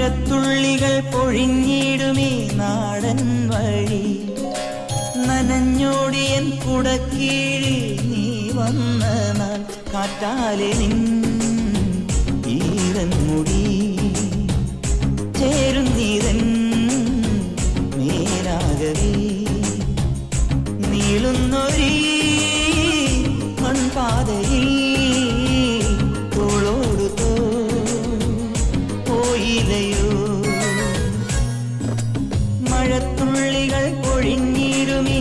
മഴത്തുള്ളികൾ പൊഴിഞ്ഞിടുമീ നാടൻ വഴി നനഞ്ഞോടിയൻ കുടക്കീഴിൽ നീ വന്ന നാൾ കാറ്റാലെ നിൻ ഈരൻ മുടി ചേരുന്നീതൻ മേലാകവേ നീളുന്നൊരീ മൺപാതയിൽ തോളോടു പോയില്ലയോ മഴത്തുള്ളികൾ പൊഴിഞ്ഞിരുമീ